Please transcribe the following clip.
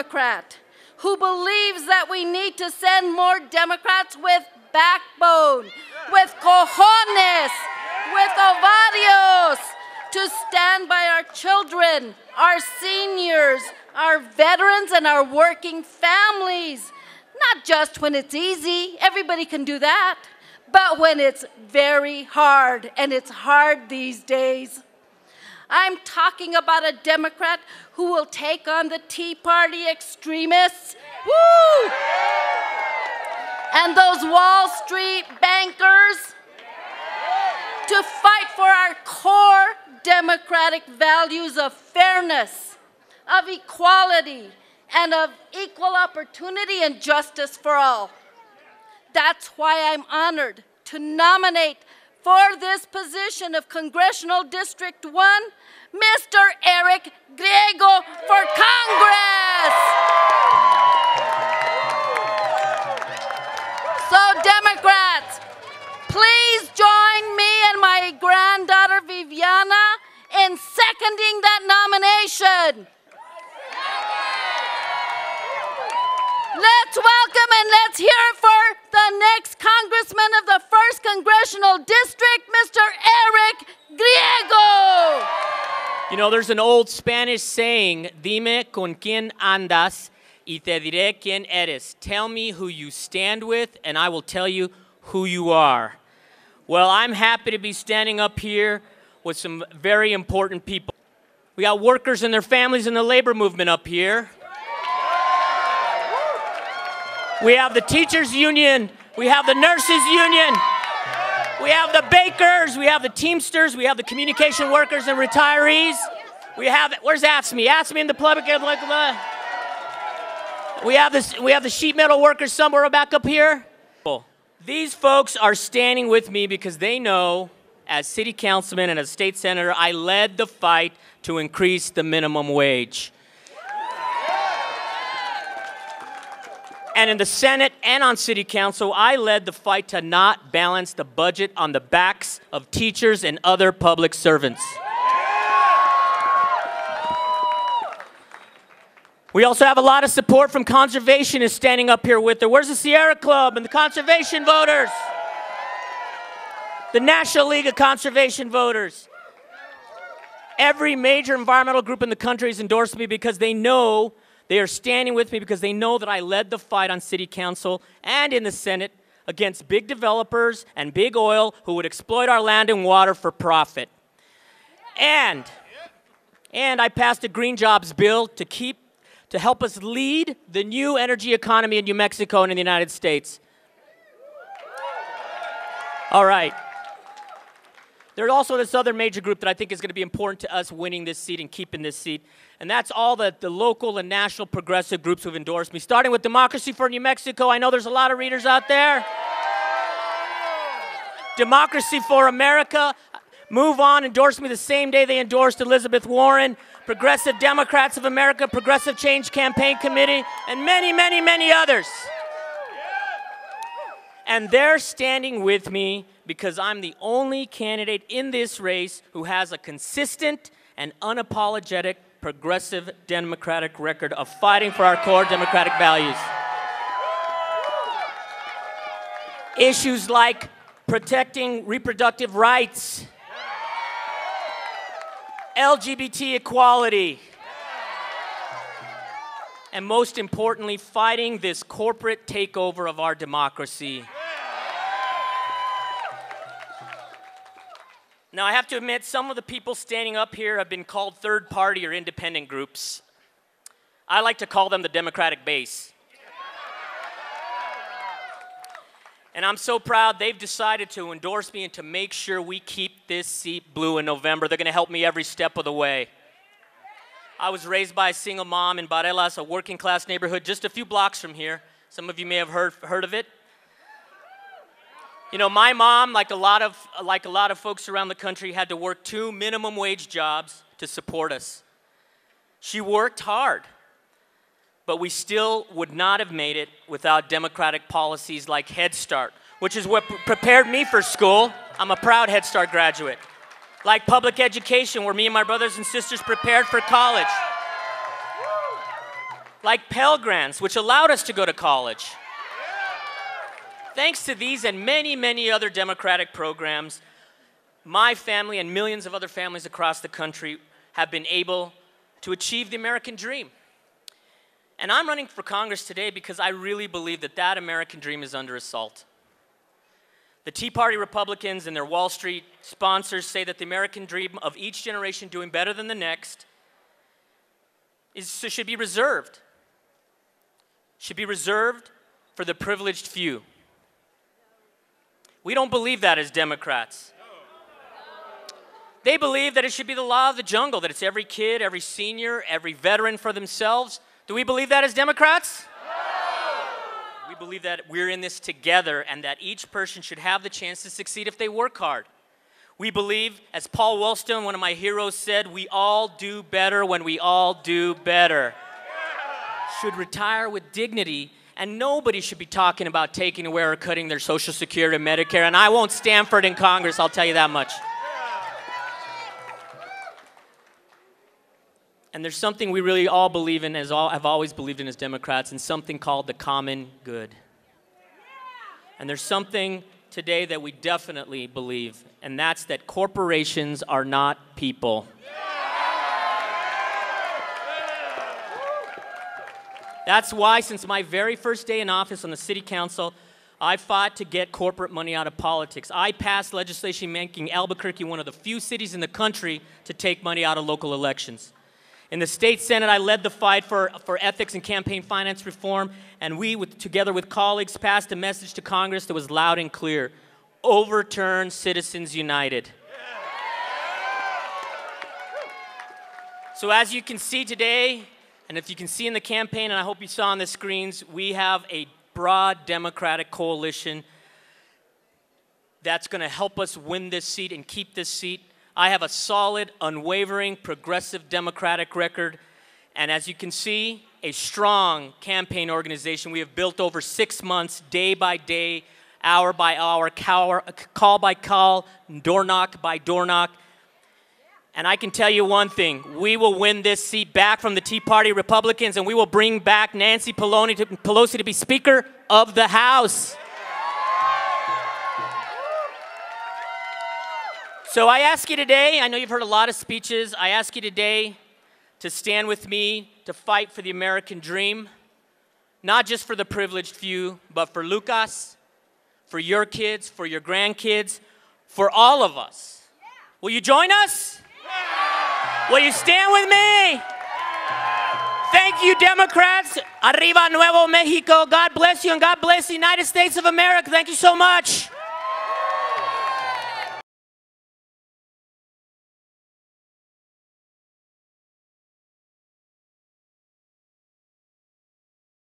Democrat who believes that we need to send more Democrats with backbone, with cojones, with ovarios, to stand by our children, our seniors, our veterans, and our working families. Not just when it's easy, everybody can do that, but when it's very hard, and it's hard these days. I'm talking about a Democrat who will take on the Tea Party extremists, woo! And those Wall Street bankers to fight for our core democratic values of fairness, of equality, and of equal opportunity and justice for all. That's why I'm honored to nominate for this position of Congressional District 1, Mr. Eric Griego for Congress. So Democrats, please join me and my granddaughter Viviana in seconding that nomination. Let's welcome and let's hear it for the next Congressman of the 1st Congressional District, Mr. Eric Griego. You know, there's an old Spanish saying, dime con quién andas y te diré quién eres. Tell me who you stand with and I will tell you who you are. Well, I'm happy to be standing up here with some very important people. We got workers and their families in the labor movement up here. We have the teachers union, we have the nurses union, we have the bakers, we have the Teamsters, we have the communication workers and retirees. We have, where's AFSCME? AFSCME in the public, we have the sheet metal workers somewhere back up here. These folks are standing with me because they know, as city councilman and as state senator, I led the fight to increase the minimum wage. And in the Senate and on City Council, I led the fight to not balance the budget on the backs of teachers and other public servants. We also have a lot of support from conservationists standing up here with her. Where's the Sierra Club and the conservation voters? The National League of Conservation Voters. Every major environmental group in the country has endorsed me because they know they are standing with me because they know that I led the fight on City Council and in the Senate against big developers and big oil who would exploit our land and water for profit. And I passed a green jobs bill to help us lead the new energy economy in New Mexico and in the United States. All right. There's also this other major group that I think is going to be important to us winning this seat and keeping this seat. And that's all the local and national progressive groups who've endorsed me, starting with Democracy for New Mexico. I know there's a lot of readers out there. Democracy for America. Move On endorsed me the same day they endorsed Elizabeth Warren. Progressive Democrats of America, Progressive Change Campaign Committee, and many, many, many others. And they're standing with me because I'm the only candidate in this race who has a consistent and unapologetic progressive democratic record of fighting for our core democratic values. Issues like protecting reproductive rights, LGBT equality, and most importantly, fighting this corporate takeover of our democracy. Now, I have to admit, some of the people standing up here have been called third party or independent groups. I like to call them the Democratic base. And I'm so proud they've decided to endorse me and to make sure we keep this seat blue in November. They're going to help me every step of the way. I was raised by a single mom in Barelas, a working class neighborhood just a few blocks from here. Some of you may have heard of it. You know, my mom, like a lot of folks around the country, had to work 2 minimum wage jobs to support us. She worked hard, but we still would not have made it without democratic policies like Head Start, which is what prepared me for school. I'm a proud Head Start graduate. Like public education, where me and my brothers and sisters prepared for college. like Pell Grants, which allowed us to go to college. Thanks to these and many, many other democratic programs, my family and millions of other families across the country have been able to achieve the American dream. And I'm running for Congress today because I really believe that that American dream is under assault. The Tea Party Republicans and their Wall Street sponsors say that the American dream of each generation doing better than the next should be reserved. Should be reserved for the privileged few. We don't believe that as Democrats. They believe that it should be the law of the jungle, that it's every kid, every senior, every veteran for themselves. Do we believe that as Democrats? No. We believe that we're in this together and that each person should have the chance to succeed if they work hard. We believe, as Paul Wellstone, one of my heroes, said, we all do better when we all do better. Should retire with dignity, and nobody should be talking about taking away or cutting their Social Security and Medicare, and I won't stand for it in Congress, I'll tell you that much. And there's something we really all believe in, have always believed in as Democrats, and something called the common good. And there's something today that we definitely believe, and that's that corporations are not people. That's why, since my very first day in office on the city council, I fought to get corporate money out of politics. I passed legislation making Albuquerque one of the few cities in the country to take money out of local elections. In the state senate, I led the fight for ethics and campaign finance reform, and we, together with colleagues, passed a message to Congress that was loud and clear: overturn Citizens United. So as you can see today, and if you can see in the campaign, and I hope you saw on the screens, we have a broad Democratic coalition that's going to help us win this seat and keep this seat. I have a solid, unwavering, progressive Democratic record, and as you can see, a strong campaign organization we have built over 6 months, day by day, hour by hour, call by call, door knock by door knock. And I can tell you one thing: we will win this seat back from the Tea Party Republicans, and we will bring back Nancy Pelosi to be Speaker of the House. So I ask you today, I know you've heard a lot of speeches, I ask you today to stand with me to fight for the American dream, not just for the privileged few, but for Lucas, for your kids, for your grandkids, for all of us. Will you join us? Will you stand with me? Thank you, Democrats. Arriba Nuevo Mexico. God bless you, and God bless the United States of America. Thank you so much.